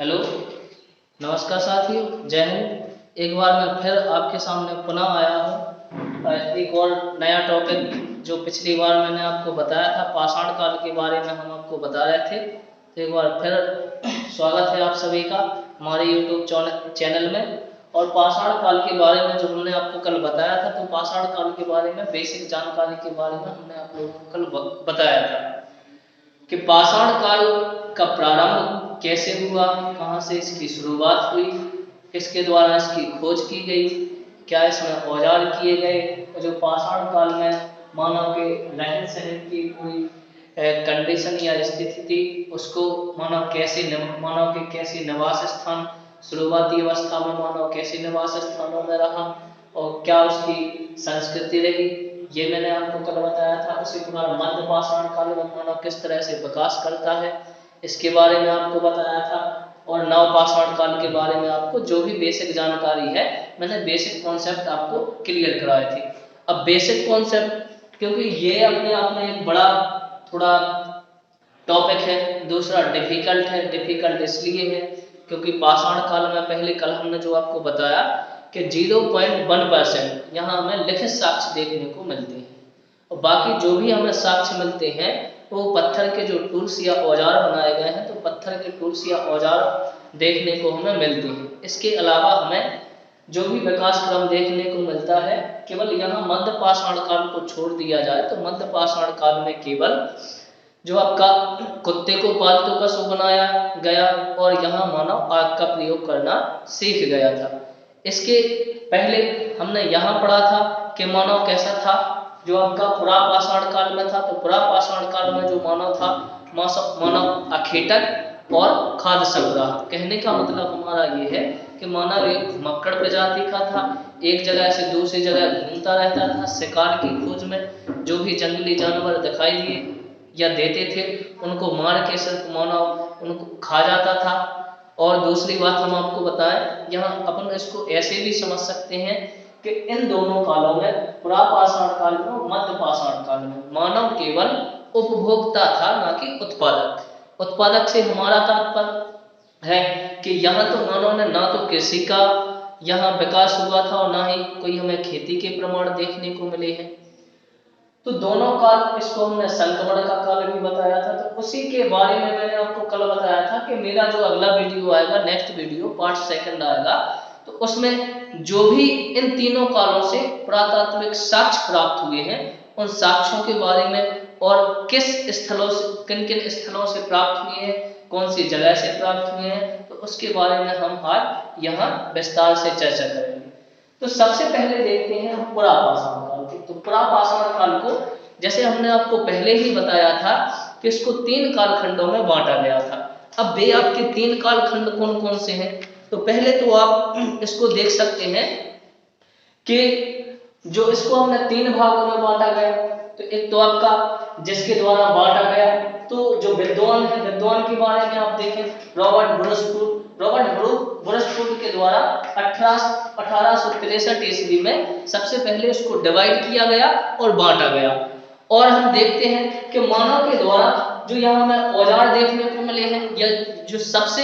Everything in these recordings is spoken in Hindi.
हेलो, नमस्कार साथियों, जय हिंद। एक बार मैं फिर आपके सामने पुनः आया हूँ एक और नया टॉपिक। जो पिछली बार मैंने आपको बताया था पाषाण काल के बारे में हम आपको बता रहे थे, तो एक बार फिर स्वागत है आप सभी का हमारे यूट्यूब चैनल में। और पाषाण काल के बारे में जो हमने आपको कल बताया था, तो पाषाण काल के बारे में बेसिक जानकारी के बारे में हमने आप लोगों को कल बताया था कि पाषाण काल का प्रारंभ कैसे हुआ, कहाँ से इसकी शुरुआत हुई, किसके द्वारा इसकी खोज की गई, क्या इसमें औजार किए गए, और जो पाषाण काल में मानव के रहन सहन की कोई कंडीशन या स्थिति थी, उसको मानव के कैसे निवास स्थान, शुरुआती अवस्था में मानव कैसे निवास स्थानों में रहा और क्या उसकी संस्कृति रही, ये मैंने आपको कल बताया था। उसी प्रकार मध्य पाषाण काल में मानव किस तरह से विकास करता है, इसके बारे में आपको बताया था। और नव पाषाण काल के बारे में आपको जो भी बेसिक जानकारी है, मैंने बेसिक कॉन्सेप्ट आपको क्लियर कराए थे। अब बेसिक कॉन्सेप्ट, क्योंकि ये अपने आप में एक बड़ा थोड़ा टॉपिक है, दूसरा डिफिकल्ट है। डिफिकल्ट इसलिए है क्योंकि पाषाण काल में पहले कल हमने जो आपको बताया कि 0.1% यहाँ हमें लिखित साक्ष्य देखने को मिलते हैं, और बाकी जो भी हमें साक्ष्य मिलते हैं वो पत्थर के जो टूल्स या औजार बनाए गए हैं, तो पत्थर के टूल्स या औजार देखने को हमें मिलते हैं। इसके अलावा हमें जो भी विकास क्रम देखने को मिलता है, केवल यहाँ मध्य पाषाण काल को छोड़ दिया जाए तो मध्य पाषाण काल में केवल जो आपका कुत्ते को पालतू पशु बनाया गया और यहाँ मानव आग का प्रयोग करना सीख गया था। इसके पहले हमने यहाँ पढ़ा था कि मानव कैसा था, जो आपका पुरापाषाण काल में था। तो पुरापाषाण काल में जो मानव था, मानव अखेटक और खाद्य संग्रह। कहने का मतलब हमारा ये है कि मानव एक घुमक्कड़ प्रजाति का था, एक जगह से दूसरी जगह घूमता रहता था शिकार की खोज में। जो भी जंगली जानवर दिखाई दिए या देते थे, उनको मार के सिर्फ मानव उनको खा जाता था। और दूसरी बात हम आपको बताएं, यहाँ अपन इसको ऐसे भी समझ सकते हैं कि इन दोनों कालों में, पुरापाषाण काल में और मध्य पाषाण काल में, मानव केवल उपभोक्ता था, ना कि उत्पादक। उत्पादक से हमारा तात्पर्य है कि यहाँ तो मानव ने ना तो कृषि का यहाँ विकास हुआ था और ना ही कोई हमें खेती के प्रमाण देखने को मिले हैं। तो दोनों काल, इसको हमने संक्रमण का काल भी बताया था। तो उसी के बारे में मैंने आपको कल बताया था कि मेरा जो अगला वीडियो आएगा, नेक्स्ट वीडियो पार्ट सेकंड आएगा, तो उसमें जो भी इन तीनों कालों से पुरातात्विक साक्ष्य प्राप्त हुए हैं, उन साक्ष्यों के बारे में और किस स्थलों से, किन किन स्थलों से प्राप्त हुए हैं, कौन सी जगह से प्राप्त हुए हैं, तो उसके बारे में हम आज यहाँ विस्तार से चर्चा करेंगे। तो सबसे पहले देखते हैं हम पुरापाषाण काल को। तो पुरापाषाण काल को, जैसे हमने आपको पहले ही बताया था कि इसको 3 कालखंडों में बांटा गया था। अब वे आपके 3 कालखंड कौन कौन से हैं, तो पहले तो आप इसको देख सकते हैं कि जो इसको हमने 3 भागों में बांटा गया। तो एक तो आपका जिसके द्वारा बांटा गया, तो जो विद्वान है, विद्वान के बारे में आप देखें, रॉबर्ट ब्रुसफूट के द्वारा 1863 ईस्वी में सबसे पहले उसको डिवाइड किया गया और बांटा गया। और हम देखते हैं कि मानव के द्वारा जो यहाँ हमें औजार देखने को मिले हैं, या जो सबसे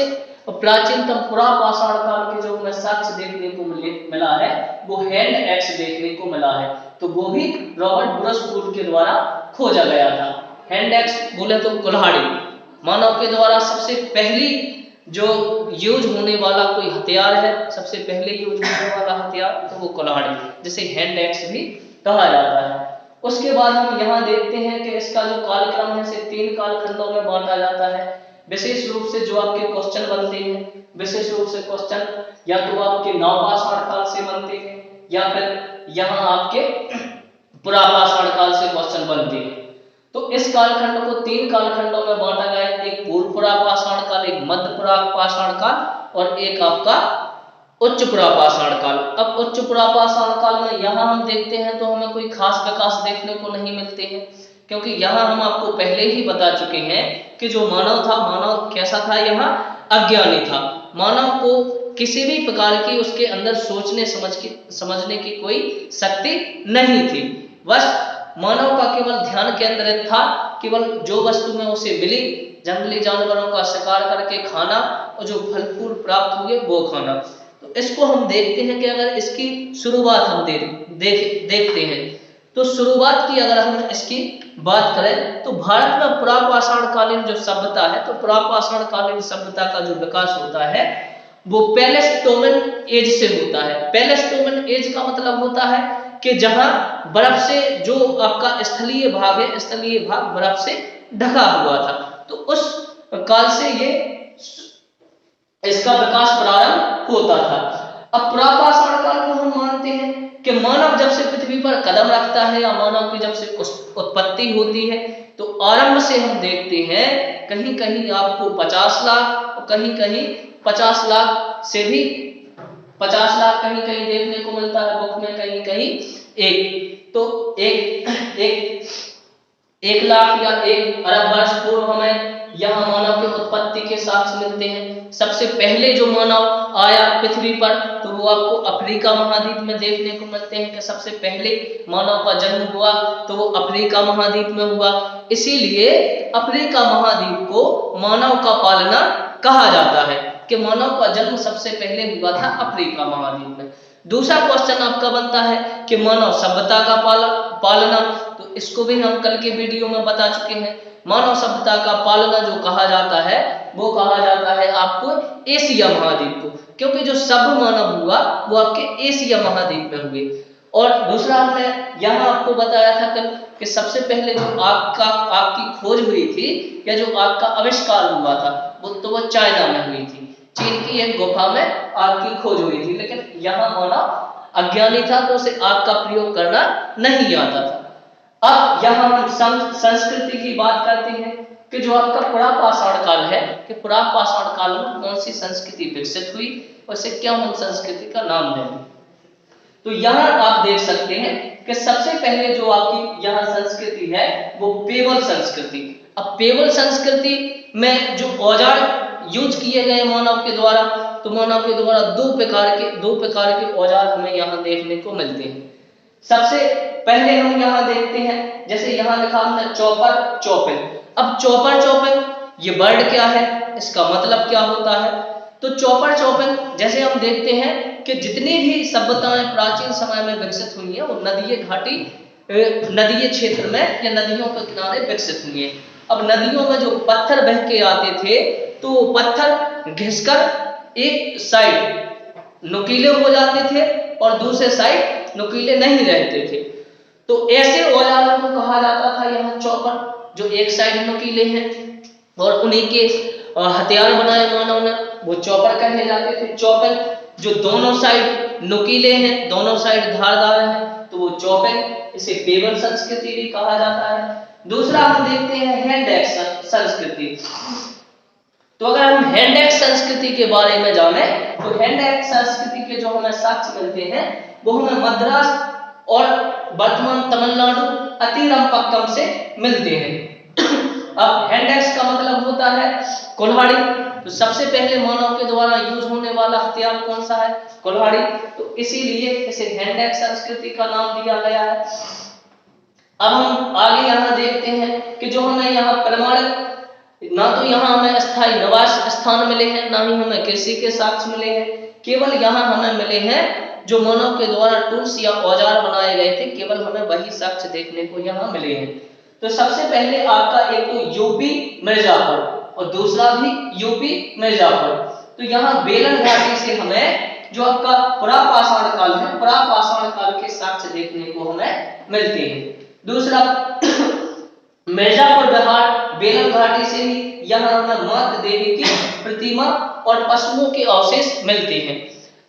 प्राचीनतम पुरापाषाण काल के जो हमें साक्ष्य देखने को मिला है, वो हैंड एक्स देखने को मिला है। तो वो भी रॉबर्ट ब्रुसफूट के द्वारा खोजा गया था। हैंड एक्स बोले तो कुल्हाड़ी, मानव के द्वारा सबसे पहली जो यूज होने वाला कोई हथियार है, सबसे पहले यूज होने वाला हथियार, तो वो कुल्हाड़ी, जिसे हैंड एक्स भी कहा जाता है। उसके बाद हम यहाँ देखते हैं कि इसका जो कालक्रम है, इसे 3 कालखंडों में बांटा जाता है। विशेष रूप से जो आपके क्वेश्चन बनते हैं, विशेष रूप से क्वेश्चन या तो आपके नवपाषाण काल से बनते हैं, या फिर यहाँ आपके पुरापाषाण काल से क्वेश्चन बनते हैं। तो इस कालखंड को 3 कालखंडों में बांटा गया है, एक पूर्व पुरापाषाण काल, एक मध्य पुरापाषाण काल और एक आपका उच्च पुरापाषाण काल। अब उच्च पुरापाषाण काल में यहाँ हम देखते हैं तो हमें कोई खास विकास देखने को नहीं मिलते हैं, क्योंकि यहाँ हम आपको पहले ही बता चुके हैं कि जो मानव था, मानव कैसा था, यहाँ अज्ञानी था। मानव को किसी भी प्रकार की उसके अंदर सोचने समझने की कोई शक्ति नहीं थी। बस मानव का केवल ध्यान केंद्रित था, केवल जो वस्तु में उसे मिली जंगली जानवरों का शिकार करके खाना और जो फल फूल प्राप्त हुए वो खाना। तो इसको हम देखते हैं कि अगर इसकी शुरुआत हम देखते हैं, तो शुरुआत की अगर हम इसकी बात करें तो भारत में पुरापाषाण कालीन जो सभ्यता है, तो पुरापाषाण कालीन सभ्यता का जो विकास होता है वो पैलेस्टोमन एज से होता है। पैलेस्टोमन एज का मतलब होता है कि जहां बर्फ से जो आपका स्थलीय भाग है, स्थलीय भाग बर्फ से ढका हुआ था, तो उस काल से ये इसका विकास प्रारंभ होता था। अब पुरापाषाण काल को हम मानते हैं कि मानव जब से पृथ्वी पर कदम रखता है या मानव की जब से उत्पत्ति होती है, तो आरंभ से हम देखते हैं कहीं कहीं आपको 50 लाख और कहीं कहीं 50 लाख से भी 50 लाख कहीं कहीं देखने को मिलता है बुक में, कहीं कहीं एक लाख या 1 अरब वर्ष पूर्व हमें यहाँ मानव के उत्पत्ति के साक्ष्य मिलते हैं। सबसे पहले जो मानव आया पृथ्वी पर तो वो आपको अफ्रीका महाद्वीप में देखने को मिलते हैं कि सबसे पहले मानव का जन्म हुआ तो वो अफ्रीका महाद्वीप में हुआ। इसीलिए अफ्रीका महाद्वीप को मानव का पालना कहा जाता है कि मानव का जन्म सबसे पहले हुआ था अफ्रीका महाद्वीप में। दूसरा क्वेश्चन आपका बनता है कि मानव सभ्यता का पालना, तो इसको भी हम कल के वीडियो में बता चुके हैं। मानव सभ्यता का पालना जो कहा जाता है वो कहा जाता है आपको एशिया महाद्वीप को, क्योंकि जो सभ्य मानव हुआ वो आपके एशिया महाद्वीप में हुए। और दूसरा हमने यहाँ आपको बताया था कल कि सबसे पहले जो आग की खोज हुई थी या जो आग का आविष्कार हुआ था वो चाइना में हुई थी। चीन की एक गुफा में आग की खोज हुई थी, लेकिन यहाँ मानव अज्ञानी था तो उसे आग का प्रयोग करना नहीं आता था। अब यहाँ हम संस्कृति की बात करते हैं कि जो आपका पुरापाषाण काल है कि पुरापाषाण काल में कौन सी संस्कृति विकसित हुई और इसे क्या हम संस्कृति का नाम दें। तो यहाँ आप देख सकते हैं कि सबसे पहले जो आपकी यहाँ संस्कृति है वो पेवल संस्कृति। अब पेवल संस्कृति में जो औजार यूज किए गए मानव के द्वारा, तो मानव के द्वारा दो प्रकार के औजार हमें यहाँ देखने को मिलते हैं। सबसे पहले हम यहाँ देखते हैं, जैसे यहाँ लिखा हमने चॉपर चॉपिंग। अब चॉपर चॉपिंग ये वर्ड क्या है, इसका मतलब क्या होता है। तो चॉपर चॉपिंग जैसे हम देखते हैं कि जितनी भी सभ्यताएं प्राचीन समय में विकसित हुई हैं वो नदीय क्षेत्र में या नदियों के किनारे विकसित हुई है। अब नदियों में जो पत्थर बह के आते थे तो वो पत्थर घिसकर एक साइड नुकीले हो जाते थे और दूसरे साइड नुकीले नहीं रहते थे। तो ऐसे औजारों को कहा जाता था यहाँ चॉपर, जो एक साइड नुकीले हैं और उन्हीं के हथियार बनाए मानव ने वो चॉपर कहे जाते थे। चॉपर जो दोनों साइड नुकीले हैं, दोनों साइड धारदार हैं, तो वो चॉपिंग, इसे पेवल संस्कृति भी कहा जाता है। दूसरा हम देखते हैं हैंड एक्स संस्कृति। तो अगर हम हैंड एक्स संस्कृति के बारे में जाने तो हैंड एक्स संस्कृति के जो हमें साक्ष्य मिलते हैं वो हमें मद्रास और वर्तमान तमिलनाडु अतिरंपक्कम से मिलते हैं। अब हैंड एक्स का मतलब होता है कुल्हाड़ी। तो सबसे पहले मानव के द्वारा यूज होने वाला हथियार कौन सा है, कुल्हाड़ी। तो इसीलिए इसे हैंड एक्स संस्कृति का नाम दिया गया है। अब हम आगे यहाँ देखते हैं कि जो हमें यहाँ प्रमाणित, ना तो यहाँ हमें स्थायी निवास स्थान मिले हैं, ना ही हमें कृषि के साक्ष्य मिले हैं, केवल यहाँ हमें मिले हैं जो मानव के द्वारा टूल्स या औजार बनाए गए थे, केवल हमें वही साक्ष्य देखने को यहाँ मिले हैं। तो सबसे पहले आपका एक तो यूपी मिर्जापुर और दूसरा भी यूपी मिर्जापुर। तो यहाँ बेलन घाटी से हमें जो आपका पुरापाषाण काल है, पुरापाषाण काल के साक्ष्य देखने को हमें मिलते हैं। दूसरा मिर्जापुर बिहार बेलन घाटी से ही यहाँ हमें मातृ देवी की प्रतिमा और पशुओं के अवशेष मिलते हैं।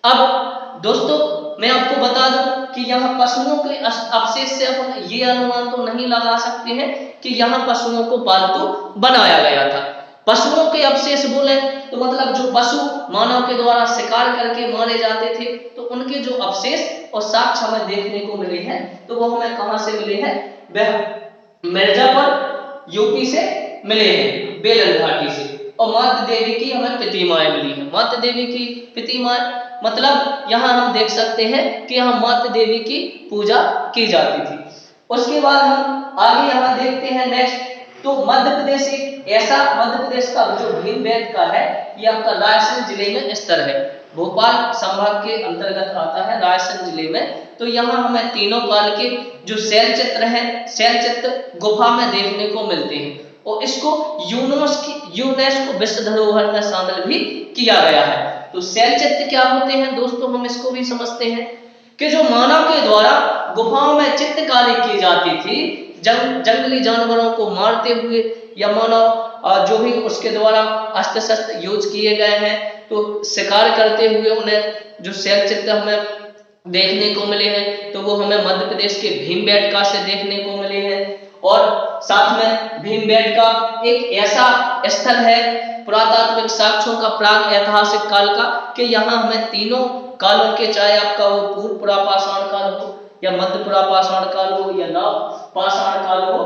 अब दोस्तों मैं आपको बता दूं कि यहाँ पशुओं के अवशेष से अपन ये अनुमान तो नहीं लगा सकते हैं कि यहाँ पशुओं को पालतू बनाया गया था। पशुओं के अवशेष बोले तो मतलब जो पशु मानव के द्वारा शिकार करके मारे जाते थे, तो उनके जो अवशेष और साक्ष्य हमें देखने को मिले हैं, तो वो हमें कहां से मिले हैं, वह मिर्जापुर यूपी से मिले हैं, बेलन घाटी से। और मातृ देवी की हमें प्रतिमाएं मिली हैं। मातृ देवी की प्रतिमाएं मतलब यहाँ हम देख सकते हैं कि यहाँ मातृ देवी की पूजा की जाती थी। उसके बाद हम आगे यहाँ देखते हैं नेक्स्ट तो मध्य प्रदेश एक ऐसा, मध्य प्रदेश का जो भीमबेटका है ये आपका रायसेन जिले में स्थित है, भोपाल संभाग के अंतर्गत आता है रायसेन जिले में। तो यहाँ हमें तीनों काल के जो शैल चित्र हैं, शैल चित्र गुफा में देखने को मिलते हैं और इसको यूनेस्को विश्व धरोहर में शामिल भी किया गया है। तो शैल चित्र क्या होते हैं दोस्तों, हम इसको भी समझते हैं कि जो मानव के द्वारा गुफाओं में चित्रकारी की जाती थी, जंगली जानवरों को मारते हुए या मानव जो भी उसके द्वारा अस्त्र शस्त्र यूज किए गए हैं, तो शिकार करते हुए उन्हें जो शैल चित्र हमें देखने को मिले हैं, तो वो हमें मध्य प्रदेश के भीमबेटका से देखने को मिले हैं। और साथ में भीमबेटका एक ऐसा स्थल है पुरातात्विक साक्ष्यों का, प्राग ऐतिहासिक काल का, कि यहाँ हमें तीनों कालों के, चाहे आपका वो पूर्व पुरापाषाण काल हो या मध्य पुरापाषाण काल हो या नव पाषाण काल हो,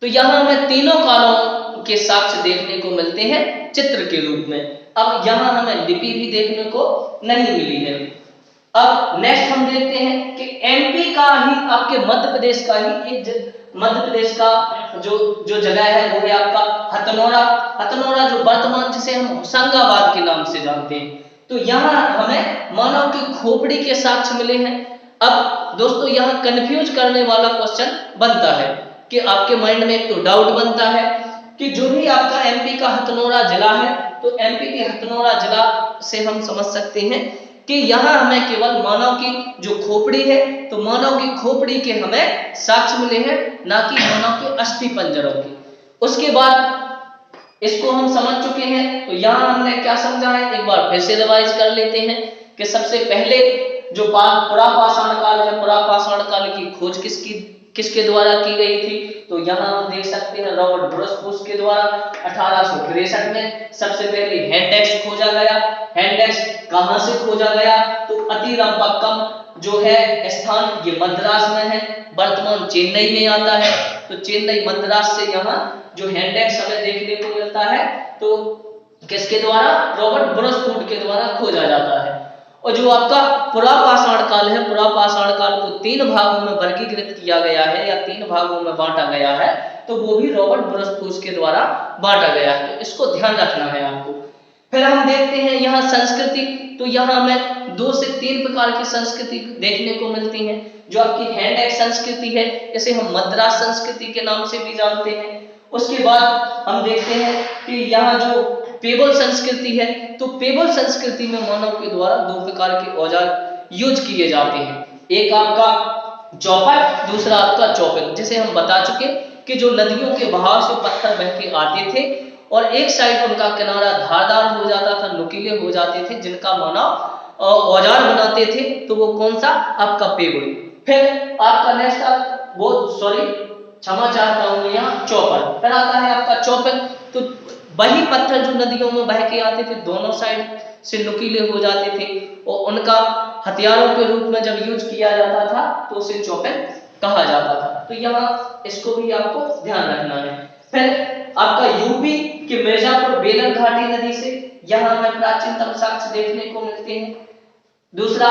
तो यहाँ हमें तीनों कालों के साक्ष्य देखने को मिलते हैं चित्र के रूप में। अब यहाँ हमें लिपि भी देखने को नहीं मिली है। अब नेक्स्ट हम देखते हैं कि एमपी का ही, आपके मध्य प्रदेश का ही एक, मध्य प्रदेश का जो जगह है वो है आपका हथनोरा, जो वर्तमान जिसे हम होशंगाबाद के नाम से जानते हैं। तो यहाँ हमें मानव की खोपड़ी के साक्ष्य मिले हैं। अब दोस्तों यहाँ कंफ्यूज करने वाला क्वेश्चन बनता है कि आपके माइंड में एक तो डाउट बनता है कि जो भी आपका एमपी का हथनोरा जिला है, तो एमपी के हथनोरा जिला से हम समझ सकते हैं कि यहाँ हमें केवल मानव की जो खोपड़ी है, तो मानव की खोपड़ी के हमें साक्ष्य मिले हैं, ना कि मानव के अस्थि पंजरों के। उसके बाद इसको हम समझ चुके हैं, तो यहाँ हमने क्या समझा है एक बार फिर से रिवाइज कर लेते हैं कि सबसे पहले जो पुरापाषाण काल है, पुरापाषाण काल की खोज किसके द्वारा की गई थी, तो यहाँ हम देख सकते हैं रॉबर्ट ब्रुसफूस के द्वारा 1863 में सबसे पहले हैंडेक्स खोजा गया। हैंडेक्स कहाँ से खोजा गया, तो अतिरंपक्कम जो है स्थान ये मद्रास में है, वर्तमान चेन्नई में आता है। तो चेन्नई मद्रास से यहाँ जो हैंडेक्स हमें देखने को मिलता है, तो किसके द्वारा, रॉबर्ट ब्रुसफूस के द्वारा खोजा जाता है। और जो आपका पुरापाषाण काल है, पुरापाषाण काल को 3 भागों में वर्गीकृत किया गया है या 3 भागों में बांटा गया है, तो वो भी रॉबर्ट ब्रुसफूस के द्वारा बांटा गया है, तो इसको ध्यान रखना है आपको। फिर हम देखते हैं यहाँ संस्कृति, तो यहाँ हमें 2 से 3 प्रकार की संस्कृति देखने को मिलती है। जो आपकी हैंडेक्स संस्कृति है, इसे हम मद्रास संस्कृति के नाम से भी जानते हैं। उसके बाद हम देखते हैं कि यहाँ जो पेबल संस्कृति है, तो पेबल संस्कृति में मानव के द्वारा 2 प्रकार के औजार यूज किए जाते हैं, एक आपका चौपट, दूसरा आपका चौपक, जिसे हम बता चुके कि जो नदियों के बहाव से पत्थर बह के आते थे और एक साइड उनका किनारा धारदार हो जाता था, नुकीले हो जाते थे, जिनका मानव औजार बनाते थे, तो वो कौन सा, आपका पेबल। फिर आपका नेक्स्ट क्षमा चाहता हूं, यहाँ चौपट। फिर आता है आपका चौपक, तो वही पत्थर जो नदियों में बह के आते थे, दोनों साइड से नुकीले हो जाते थे और उनका हथियारों के रूप में जब यूज किया जाता था, तो उसे चौपक कहा जाता था। तो यहाँ इसको भी आपको ध्यान रखना है। फिर आपका यूपी के मिर्जापुर बेलन घाटी नदी से यहाँ हमें प्राचीनतम साक्ष्य देखने को मिलते हैं। दूसरा,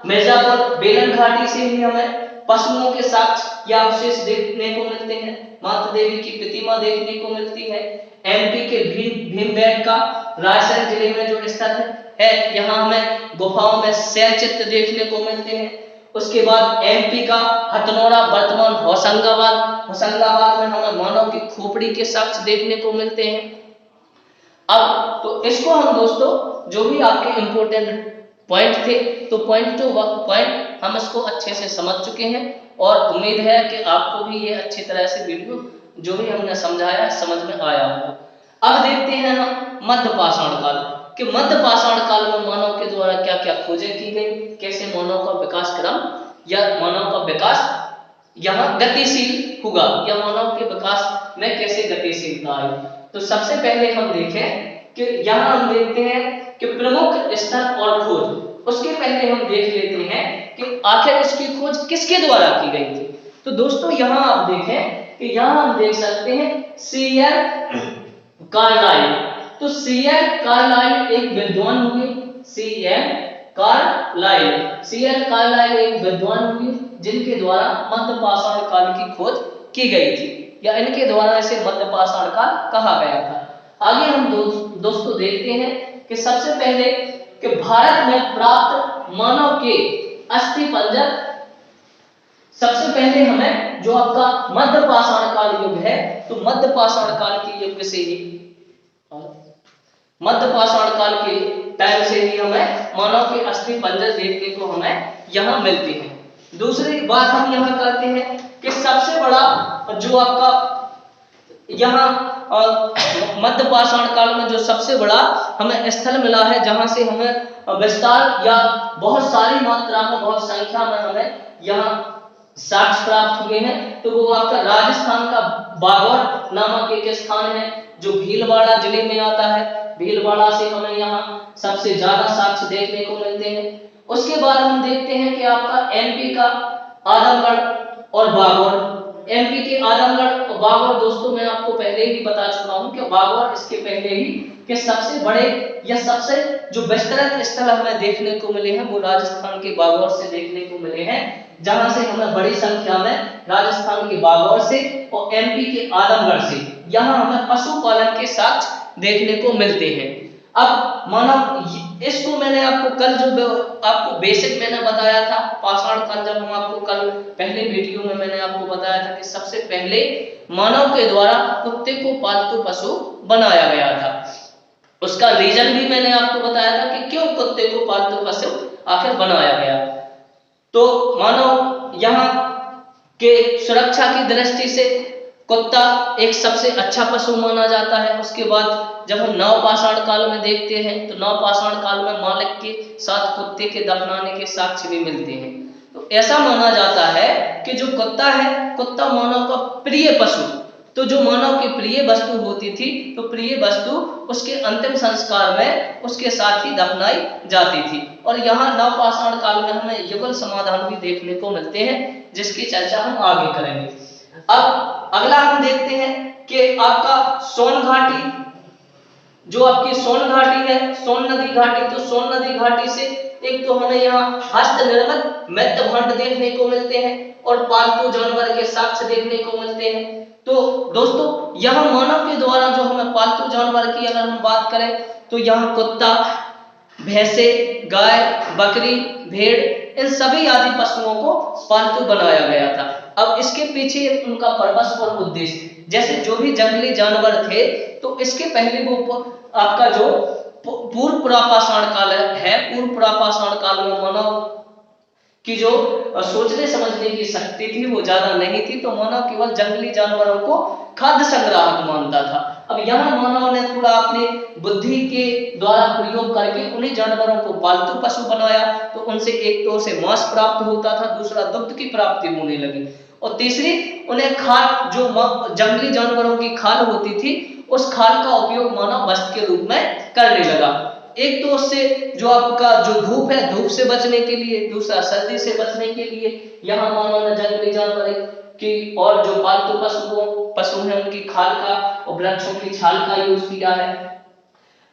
मिर्जापुर बेलन घाटी से ही हमें पशुओं के साक्ष्य या अवशेष देखने को मिलते हैं। माता देवी की प्रतिमा देखने को मिलती है। एमपी के भीमबेटका रायसेन जिले में जो स्थित है, यहाँ हमें गुफाओं में शैल चित्र देखने को मिलते हैं। उसके बाद एमपी का हथनोरा, वर्तमान होशंगाबाद में हमें मानव की खोपड़ी के साक्ष्य देखने को मिलते हैं। अब तो इसको हम दोस्तों, जो भी आपके इंपोर्टेंट पॉइंट थे, तो पॉइंट टू पॉइंट हम इसको अच्छे से समझ चुके हैं और उम्मीद है कि आपको भी ये अच्छी तरह से वीडियो जो भी हमने समझाया समझ में आया होगा। अब देखते हैं हम मध्य पाषाण काल, कि मध्य पाषाण काल में मानव के द्वारा क्या क्या खोजें की गई, कैसे मानव का विकास क्रम या मानव का विकास यहाँ गतिशील हुआ या मानव के विकास में कैसे गतिशीलता आई। तो सबसे पहले हम देखें कि यहाँ हम देखते हैं कि प्रमुख स्थल और खोज। उसके पहले हम देख लेते हैं कि आखिर इसकी खोज किसके द्वारा की गई थी। तो दोस्तों यहाँ आप देखें कि यहाँ हम देख सकते हैं C.L. कार्लाइल। तो C.L. कार्लाइल एक विद्वान हुए, C.L. कार्लाइल एक विद्वान हुए जिनके द्वारा मध्य पाषाण काल की खोज की गई थी। या इनके द्वारा इसे मध्य पाषाण काल कहा गया था। आगे हम दोस्तों देखते हैं कि सबसे पहले कि भारत में प्राप्त मानव के अस्थि पंजर, सबसे पहले हमें जो आपका मध्य पाषाण काल युग है, तो मध्य पाषाण काल के युग से ही, मध्य पाषाण काल के टाइम से ही हमें मानव के अस्थि पंजर देखने को हमें यहाँ मिलते हैं। दूसरी बात हम यहाँ करते हैं कि सबसे बड़ा जो आपका यहाँ मध्य पाषाण काल में जो सबसे बड़ा हमें स्थल मिला है, जहां से हमें विस्तार या बहुत सारी मात्रा में, बहुत संख्या में हमें यहाँ साक्ष्य प्राप्त हुए हैं, तो वो आपका राजस्थान का बागौर नामक एक स्थान है जो भीलवाड़ा जिले में आता है। भीलवाड़ा से हमें यहाँ सबसे ज्यादा साक्ष्य देखने को मिलते हैं। उसके बाद हम देखते हैं कि आपका एमपी का आजमगढ़ और बागौर। एमपी के आजमगढ़ और बागौर दोस्तों मैं आपको पहले ही बता चुका हूं कि बागौर इसके पहले ही कि सबसे बड़े या सबसे जो विस्तृत स्थल हमें देखने को मिले हैं वो राजस्थान के बागौर से देखने को मिले हैं, जहां से हमें बड़ी संख्या में राजस्थान के बागौर से और एमपी के आजमगढ़ से यहाँ हमें पशुपालन के साक्ष्य देखने को मिलते हैं। अब मानव इसको मैंने आपको कल जो आपको बेसिक मैंने बताया था पाषाण काल, जब हम आपको कल पहले वीडियो में मैंने आपको बताया था कि सबसे पहले मानव के द्वारा कुत्ते को पालतू पशु बनाया गया था। उसका रीजन भी मैंने आपको बताया था कि क्यों कुत्ते को पालतू पशु आखिर बनाया गया। तो मानव यहाँ के सुरक्षा की दृष्टि से कुत्ता एक सबसे अच्छा पशु माना जाता है। उसके बाद जब हम नवपाषाण काल में देखते हैं तो नवपाषाण काल में मालिक के साथ कुत्ते के दफनाने के साक्ष्य भी मिलते हैं। तो ऐसा माना जाता है कि जो कुत्ता है, कुत्ता मानव का प्रिय पशु, तो जो मानव की प्रिय वस्तु होती थी तो प्रिय वस्तु उसके अंतिम संस्कार में उसके साथ ही दफनाई जाती थी। और यहाँ नवपाषाण काल में हमें युगल समाधान भी देखने को मिलते हैं, जिसकी चर्चा हम आगे करेंगे। अब अगला हम देखते हैं कि आपका सोन घाटी, जो आपकी सोन घाटी है, सोन नदी घाटी, तो सोन नदी घाटी से एक तो हमें यहाँ हस्त निर्मित मृत भांड देखने को मिलते हैं और पालतू जानवर के साक्ष्य देखने को मिलते हैं। तो दोस्तों यहाँ मानव के द्वारा जो हमें पालतू जानवर की अगर हम बात करें तो यहाँ कुत्ता, भैंसे, गाय, बकरी, भेड़, इन सभी आदि पशुओं को पालतू बनाया गया था। अब इसके पीछे उनका पर्पस और उद्देश्य, जैसे जो भी जंगली जानवर थे तो इसके पहले वो आपका जो पूर्व पुरापाषाण काल है, पूर्व पुरापाषाण काल में मानव की जो सोचने समझने की शक्ति थी वो ज्यादा नहीं थी, तो मानव केवल जंगली जानवरों को खाद्य संग्राहक मानता था। अब यहाँ मानव ने थोड़ा अपने बुद्धि के द्वारा प्रयोग करके उन्हीं जानवरों को पालतू पशु बनाया, तो उनसे एक तो उसे मांस प्राप्त होता था, दूसरा दुग्ध की प्राप्ति होने लगी, और तीसरी उन्हें खाल, जो जंगली जानवरों की खाल होती थी, उस खाल का उपयोग मानव वस्त्र के रूप में करने लगा। एक तो उससे जो आपका जो धूप है, धूप से बचने के लिए, दूसरा सर्दी से बचने के लिए यहाँ मानव ने जंगली जानवर की और जो पालतू पशु हैं उनकी खाल का और वृक्षों की छाल का यूज किया है।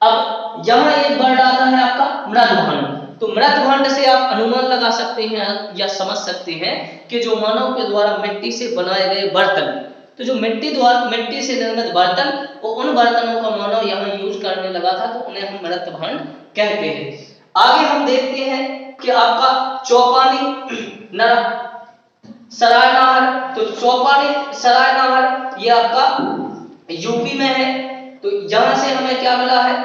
अब यहाँ एक वर्ड आता है आपका मृत भांड। तो मृत भांड से आप अनुमान लगा सकते हैं या समझ सकते हैं कि जो मानव के द्वारा मिट्टी से बनाए गए बर्तन, तो जो मिट्टी से निर्मित बर्तन, वो उन बर्तनों का मानव यहाँ यूज करने लगा था, तो उन्हें हम मृत भांड कहते हैं। आगे हम देखते हैं कि आपका चौपानी सराय नाहर, तो चौपानी सराय नाहर ये आपका यूपी में है। तो यहां से हमें क्या मिला है,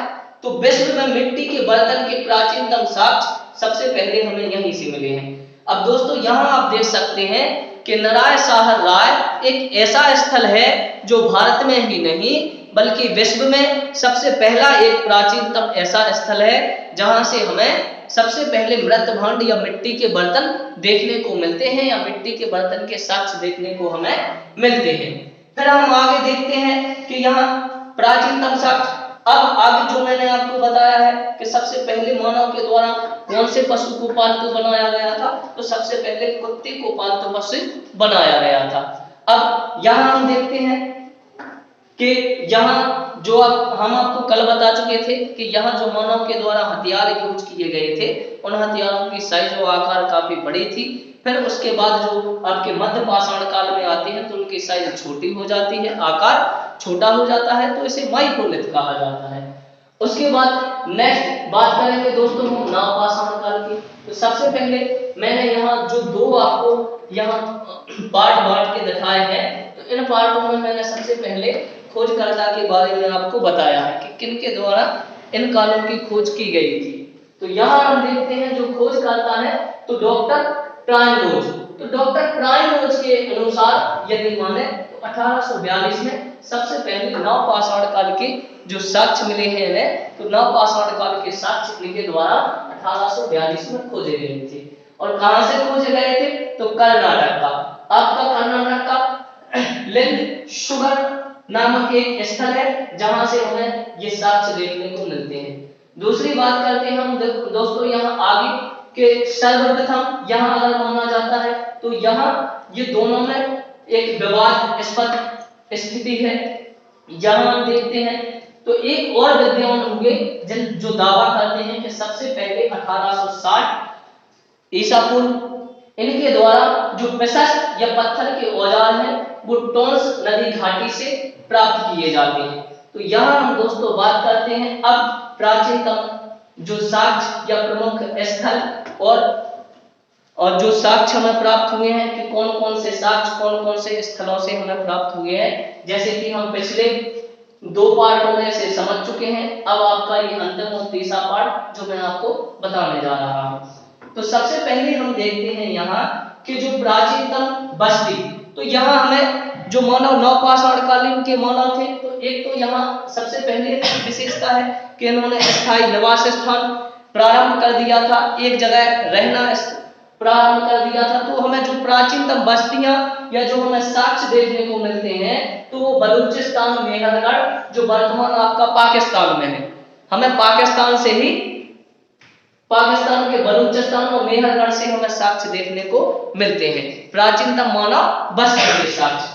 तो विश्व में मिट्टी के बर्तन के प्राचीनतम साक्ष्य सबसे पहले हमें यहीं से मिले हैं। अब दोस्तों यहाँ आप देख सकते हैं कि नराय साहर राय एक ऐसा स्थल है जो भारत में ही नहीं बल्कि विश्व में सबसे पहला एक प्राचीनतम ऐसा स्थल है जहां से हमें सबसे पहले मृत भांड या मिट्टी के बर्तन देखने को मिलते हैं, या मिट्टी के बर्तन के साक्ष्य देखने को हमें मिलते हैं। फिर हम आगे देखते हैं कि यहाँ प्राचीनतम साक्ष्य। अब आगे जो मैंने आपको बताया है कि सबसे पहले मानव के द्वारा कौन से पशु को पालतू बनाया गया था, तो सबसे पहले कुत्ते को पालतू पशु बनाया गया था। अब यहाँ हम देखते हैं कि यहाँ जो हम आपको कल बता चुके थे कि यहाँ जो मानव के द्वारा हथियार यूज किए गए थे, उन हथियारों की साइज और आकार काफी बड़ी थी। फिर उसके बाद जो आपके मध्य पाषाण काल में आते हैं तो उनके की साइज छोटी हो जाती है, आकार छोटा हो जाता है, तो इसे माइक्रोलिथ कहा जाता है। उसके बाद नेक्स्ट बात करेंगे दोस्तों हम नवपाषाण काल की। तो सबसे पहले मैंने यहाँ जो दो आपको यहाँ पार्ट बांट के दिखाए हैं, तो इन पार्टों में मैंने सबसे पहले खोजकर्ता के बारे में आपको बताया है कि किन के द्वारा इन कालों की खोज की गई थी। तो यहाँ हम देखते हैं जो खोजकर्ता है तो डॉक्टर प्राइमरोज। तो डॉक्टर प्राइमरोज के अनुसार यदि माने तो 1842 में सबसे पहले नवपाषाण काल के जो साक्ष्य मिले हैं, तो नवपाषाण काल के साक्ष्य इनके द्वारा 1842 में खोजे गए थे। और कहां से खोजे गए थे? तो कर्नाटक का, आपका कर्नाटक का लिंग शुगर नामक एक स्थल है जहां से हमें ये साक्ष्य देखने को मिलते हैं। दूसरी बात करते हैं हम दोस्तों यहाँ आगे के सर्वप्रथम यहाँ अगर माना जाता है तो यहाँ ये दोनों में एक विवादास्पद स्थिति है। यहाँ हम देखते हैं तो एक और विद्वान होंगे जो दावा करते हैं कि सबसे पहले 1860 ईसा पूर्व इनके द्वारा जो प्रशस्त या पत्थर के औजार हैं वो टोंस नदी घाटी से प्राप्त किए जाते हैं। तो यहाँ हम दोस्तों बात करते हैं अब प्राचीनतम जो साक्ष्य या प्रमुख स्थल और जो साक्ष्य हमें प्राप्त हुए हैं कि कौन कौन से साक्ष्य कौन कौन से स्थलों से हमें प्राप्त हुए हैं। जैसे कि हम पिछले दो पार्टों में से समझ चुके हैं, अब आपका ये अंतिम और तीसरा पार्ट जो मैं आपको बताने जा रहा हूं। तो सबसे पहले हम देखते हैं यहाँ कि जो प्राचीनतम बस्ती, तो यहाँ हमें जो मानव नवपाषाण कालीन के मानव थे, तो एक तो यहाँ सबसे पहले विशेषता है कि इन्होंने स्थायी निवास स्थान प्रारंभ कर दिया था, एक जगह रहना प्रारंभ कर दिया था। तो हमें जो प्राचीनतम बस्तियां या जो हमें साक्ष्य देखने को मिलते हैं तो वो बलूचिस्तान मेहरगढ़ जो वर्तमान आपका पाकिस्तान में है, हमें पाकिस्तान से ही पाकिस्तान के बलूचिस्तान और मेहरगढ़ से हमें साक्ष्य देखने को मिलते हैं, प्राचीनतम मानव बस्ती के साक्ष्य।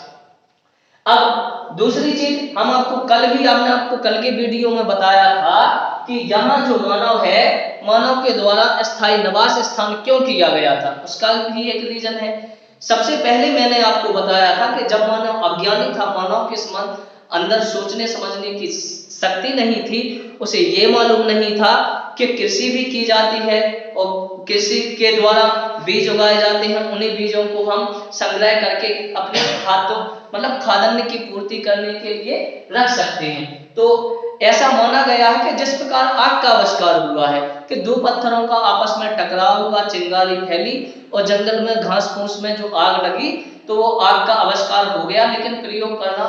अब दूसरी चीज हमने आपको कल के वीडियो में बताया था कि यहाँ जो मानव है, मानव के द्वारा स्थायी निवास स्थान क्यों किया गया था, उसका भी एक रीजन है। सबसे पहले मैंने आपको बताया था कि जब मानव अज्ञानी था, मानव के अंदर सोचने समझने की शक्ति नहीं थी, उसे ये मालूम नहीं था कि कृषि भी की जाती है और कृषि के द्वारा बीज उगाए जाते हैं, उन्हीं बीजों को हम संग्रह करके अपने खाद्यान्न की पूर्ति करने के लिए रख सकते हैं। तो ऐसा माना गया है कि जिस प्रकार आग का आविष्कार हुआ है कि दो पत्थरों का आपस में टकराव हुआ, चिंगारी फैली और जंगल में घास फूस में जो आग लगी तो वो आग का आविष्कार हो गया, लेकिन प्रयोग करना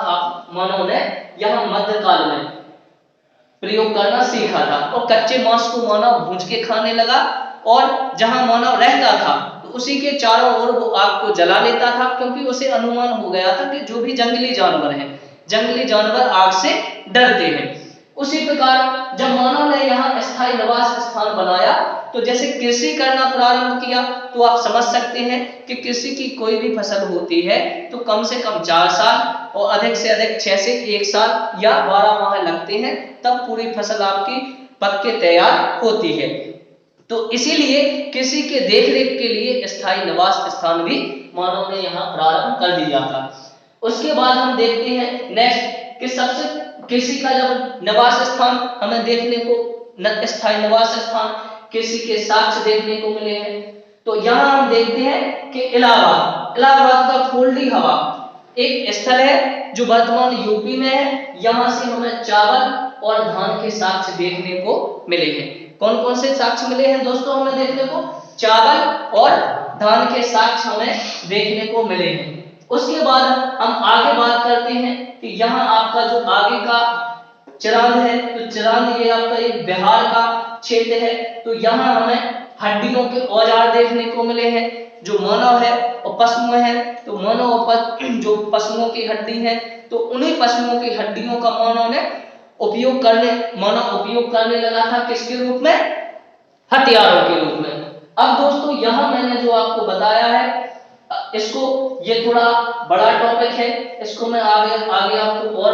मानव ने यहाँ मध्यकाल में प्रयोग करना सीखा था और कच्चे मांस को मानव भूंज के खाने लगा और जहां मानव रहता था तो उसी के चारों ओर वो आग को जला लेता था, क्योंकि उसे अनुमान हो गया था कि जो भी जंगली जानवर हैं, जंगली जानवर आग से डरते हैं। उसी प्रकार जब मानव ने यहाँ स्थायी निवास स्थान बनाया तो जैसे कृषि करना प्रारंभ किया, तो आप समझ सकते हैं कि कृषि की कोई भी फसल होती है तो कम से कम 4 साल और अधिक से अधिक 6 से 1 साल या 12 माह लगते हैं, तब पूरी फसल आपकी पक के तैयार होती है। तो इसीलिए कृषि के देखरेख के लिए स्थायी निवास स्थान भी मानव ने यहाँ प्रारंभ कर दिया था। उसके बाद हम देखते हैं नेक्स्ट कि सबसे कृषि का जब निवास स्थान हमें देखने को स्थायी निवास स्थान कृषि के साक्ष्य देखने को मिले हैं, तो यहाँ हम देखते हैं कि इलाहाबाद का फोल्डी हवा एक स्थल है जो वर्तमान यूपी में है। यहाँ से हमें चावल और धान के साक्ष्य देखने को मिले हैं। कौन कौन से साक्ष्य मिले हैं दोस्तों हमें देखने को? चावल और धान के साक्ष्य हमें देखने को मिले हैं। उसके बाद हम आगे बात करते हैं कि यहाँ आपका जो आगे का चिरांद है, तो चिरांद ये आपका एक बिहार का क्षेत्र है। तो यहाँ हमें हड्डियों के औजार देखने को मिले हैं। जो मानव है और पशु है, तो मानव और जो पशुओं की हड्डी है, तो उन्हीं पशुओं की हड्डियों का उपयोग करने लगा था किसके रूप में? हथियारों के रूप में। अब दोस्तों यहाँ मैंने जो आपको बताया है इसको, ये थोड़ा बड़ा टॉपिक है, इसको मैं आगे आपको और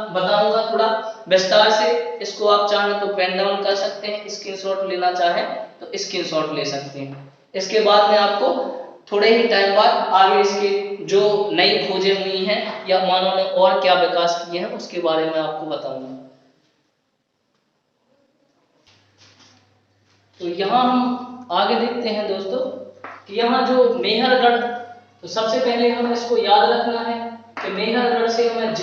बताऊंगा थोड़ा विस्तार से। इसको आप चाहें तो पेन डाउन कर सकते हैं, स्क्रीनशॉट लेना चाहें तो स्क्रीनशॉट ले सकते हैं। इसके बाद में आपको थोड़े ही टाइम बाद आगे इसके जो नई खोजें हुई हैं या मानव ने और क्या विकास किए हैं उसके बारे में आपको बताऊंगा। तो यहाँ हम आगे देखते हैं दोस्तों कि यहाँ जो मेहरगढ़, तो सबसे पहले हमें इसको याद रखना है कि मेहरगढ़ से हमें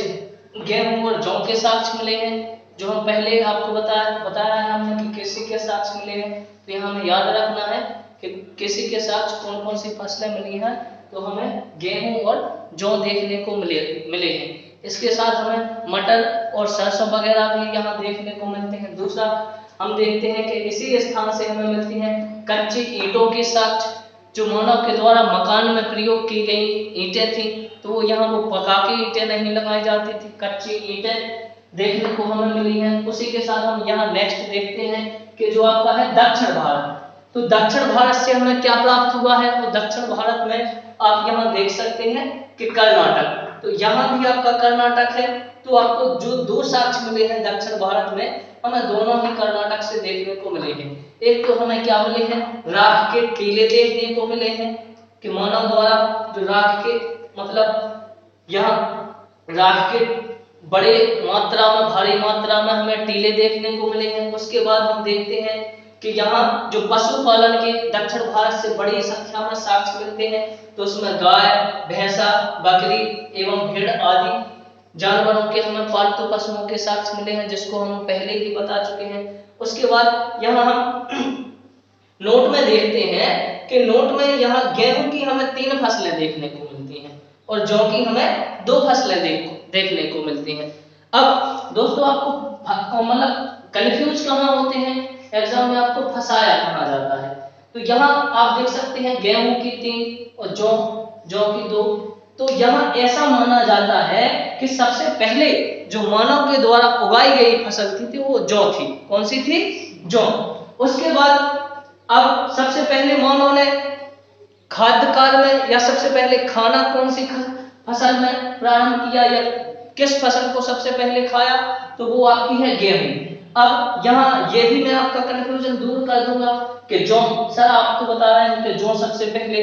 गेहूं और जौ के साक्ष्य मिले हैं, जो हम पहले आपको बताया है हमने कि कृषि के साक्ष्य मिले हैं। तो यहाँ हमें याद रखना है कि कृषि के साक्ष्य कौन कौन सी फसलें मिली हैं, तो हमें गेहूं और जौ देखने को मिले हैं। इसके साथ हमें मटर और सरसों वगैरह भी यहाँ देखने को मिलते हैं। दूसरा हम देखते हैं कि इसी स्थान से हमें मिलती हैं कच्ची ईंटों के साक्ष्य, जो मानव के द्वारा मकान में प्रयोग की गई ईंटें थी। तो वो यहाँ वो पका के ईंटें नहीं लगाई जाती थी, कच्ची ईंटें देखने को हमें मिली हैं। उसी के साथ हम यहाँ नेक्स्ट देखते हैं कि जो आपका है दक्षिण भारत, तो दक्षिण भारत से हमें क्या प्राप्त हुआ है, तो दक्षिण भारत में आप यहाँ देख सकते हैं कि कर्नाटक, तो यहाँ भी आपका कर्नाटक है। तो आपको जो दो साक्ष्य मिले हैं दक्षिण भारत में, हमें दोनों ही कर्नाटक से देखने को मिले हैं। एक तो हमें क्या मिले हैं, राख के टीले देखने को मिले हैं कि मानव द्वारा जो राख के मतलब यहाँ राख के बड़े मात्रा में भारी मात्रा में हमें टीले देखने को मिले हैं। उसके बाद हम देखते हैं कि यहाँ जो पशुपालन के दक्षिण भारत से बड़ी संख्या में साक्ष्य मिलते हैं, तो उसमें गाय, भैंसा, बकरी एवं भेड़ आदि जानवरों के हमें पालतू पशुओं के साक्ष्य मिले हैं, जिसको हम पहले ही बता चुके हैं। उसके बाद यहाँ हम नोट में देखते हैं कि नोट में यहाँ गेहूं की हमें 3 फसलें देखने को मिलती हैं और जौ की हमें 2 फसलें देखने को मिलती हैं। अब दोस्तों आपको मतलब कंफ्यूज कहाँ होते हैं, एग्जाम में आपको फंसाया कहाँ जाता है। तो यहाँ आप देख सकते हैं गेहूं की 3 और जौ की 2। तो यहाँ ऐसा माना जाता है कि सबसे पहले जो मानव के द्वारा उगाई गई फसल थी वो जौ थी। कौन सी थी? जौ। उसके बाद अब सबसे पहले मानव ने खाद्य काल में या सबसे पहले खाना कौन सी फसल में प्रारंभ किया या किस फसल को सबसे पहले खाया, तो वो आपकी है गेहूं। अब यहाँ ये भी मैं आपका कंफ्यूजन दूर कर दूंगा कि जौ, सर आपको बता रहे हैं कि जौ सबसे पहले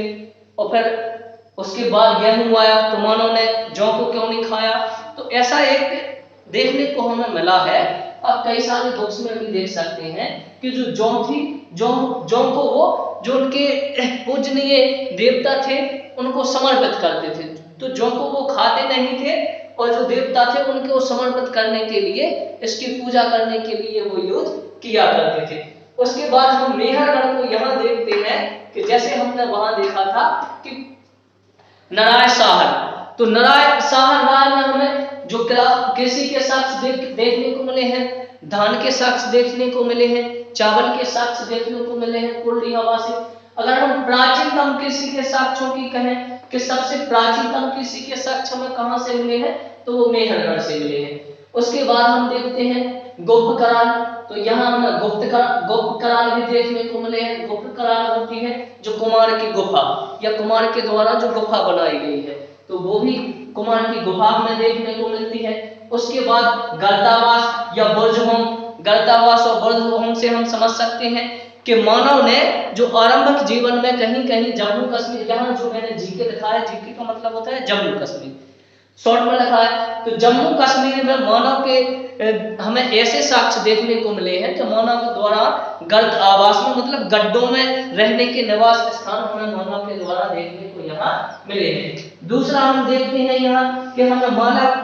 और फिर उसके बाद गेहूं आया, तो मानव ने जौ को क्यों नहीं खाया। तो ऐसा एक देखने को हमें मिला है। आप कई सारे बुक्स में भी देख सकते हैं कि जो जौ थी, जौ को वो जो उनके पूजनीय देवता थे उनको समर्पित करते थे। तो जौ को वो खाते नहीं थे और जो देवता थे उनको समर्पित करने के लिए, इसकी पूजा करने के लिए वो यूज किया करते थे। उसके बाद हम मेहरगढ़ को यहाँ देखते हैं कि जैसे हमने वहां देखा था कि नराय साहर, तो नराय साहर राय में हमें जो कृषि के साक्ष्य देखने को मिले हैं, धान के साक्ष्य देखने को मिले हैं, चावल के साक्ष्य देखने को मिले हैं कुल्ली हवा से। अगर हम प्राचीनतम कृषि के साक्ष्यों की कहें कि सबसे प्राचीनतम कृषि के साक्ष्य हमें कहां से मिले हैं, तो वो मेहरगढ़ से मिले हैं। उसके बाद हम देखते हैं गुप्त कराल, तो यहाँ हमें गुप्त कराल भी देखने को मिले हैं। गुप्त कराल होती है जो कुमार की गुफा या कुमार के द्वारा जो गुफा बनाई गई है, तो वो भी कुमार की गुफा में देखने को मिलती है। उसके बाद गर्तावास या बुर्जहोम, गर्तावास और बुर्जहोम से हम समझ सकते हैं कि मानव ने जो आरंभिक जीवन में कहीं कहीं जम्मू कश्मीर, यहाँ जो मैंने जीके लिखा है, जीके का मतलब होता है जम्मू कश्मीर, शॉर्ट में लिखा है, तो जम्मू कश्मीर में मानव के हमें ऐसे साक्ष्य देखने को मिले हैं कि मानव के द्वारा गर्त आवास में मतलब गड्ढों में रहने के निवास स्थान हमें मानव के द्वारा देखने को यहाँ मिले हैं। दूसरा हम देखते हैं यहाँ कि हमें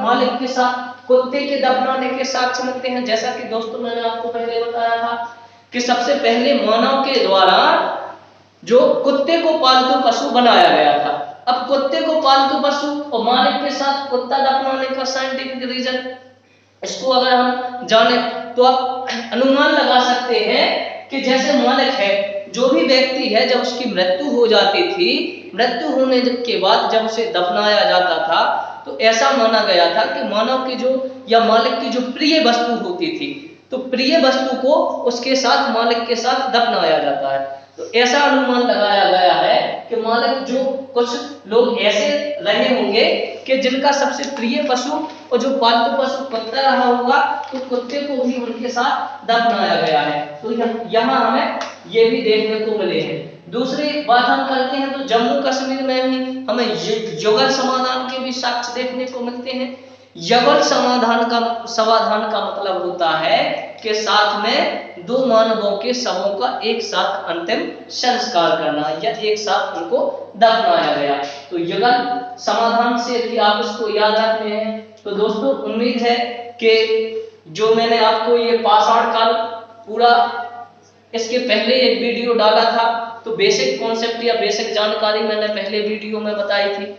मालिक के साथ कुत्ते के दफनाने के साक्ष्य मिलते हैं। जैसा कि दोस्तों मैंने आपको पहले बताया था कि सबसे पहले मानव के द्वारा जो कुत्ते को पालतू पशु बनाया गया था। अब कुत्ते को पालतू पशु और मालिक के साथ कुत्ता दफनाने का साइंटिफिक रीजन, इसको अगर हम जाने तो आप अनुमान लगा सकते हैं कि जैसे मालिक है, जो भी व्यक्ति है, जब उसकी मृत्यु हो जाती थी, मृत्यु होने के बाद जब उसे दफनाया जाता था, तो ऐसा माना गया था कि मानव की जो या मालिक की जो प्रिय वस्तु होती थी, तो प्रिय वस्तु को उसके साथ मालिक के साथ दफनाया जाता है। तो ऐसा अनुमान लगाया गया है कि मालिक, जो कुछ लोग ऐसे रहे होंगे कि जिनका सबसे प्रिय पशु और जो पालतू पशु कुत्ता रहा होगा, तो कुत्ते को भी उनके साथ दफनाया गया है। तो यहाँ हमें ये भी देखने को मिले हैं। दूसरी बात हम करते हैं तो जम्मू कश्मीर में भी हमें युगल समाधान के भी साक्ष्य देखने को मिलते हैं। युगल समाधान का मतलब होता है कि साथ में दो मानवों के शवों का एक साथ अंतिम संस्कार करना या एक साथ उनको दफनाया गया। तो युगल समाधान से यदि आप इसको याद रखते हैं तो दोस्तों उम्मीद है कि जो मैंने आपको ये पाषाण काल पूरा इसके पहले एक वीडियो डाला था तो बेसिक कॉन्सेप्ट या बेसिक जानकारी मैंने पहले वीडियो में बताई थी।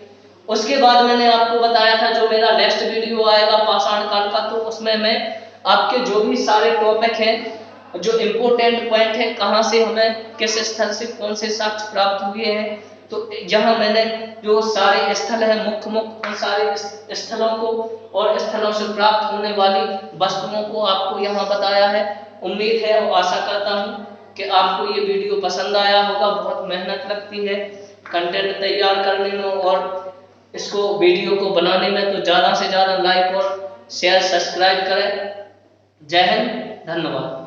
उसके बाद मैंने आपको बताया था जो मेरा नेक्स्ट वीडियो आएगा पाषाण काल का, तो उसमें मैं आपके जो भी सारे टॉपिक हैं, जो इम्पोर्टेंट पॉइंट है, कहाँ से हमें किस स्थल से कौन से साक्ष्य प्राप्त हुए हैं, तो यहाँ मैंने जो सारे स्थल है मुख्य उन सारे स्थलों को और स्थलों से प्राप्त होने वाली वस्तुओं को आपको यहाँ बताया है। उम्मीद है और आशा करता हूँ कि आपको ये वीडियो पसंद आया होगा। बहुत मेहनत लगती है कंटेंट तैयार करने में और इसको वीडियो को बनाने में, तो ज़्यादा से ज़्यादा लाइक और शेयर सब्सक्राइब करें। जय हिंद, धन्यवाद।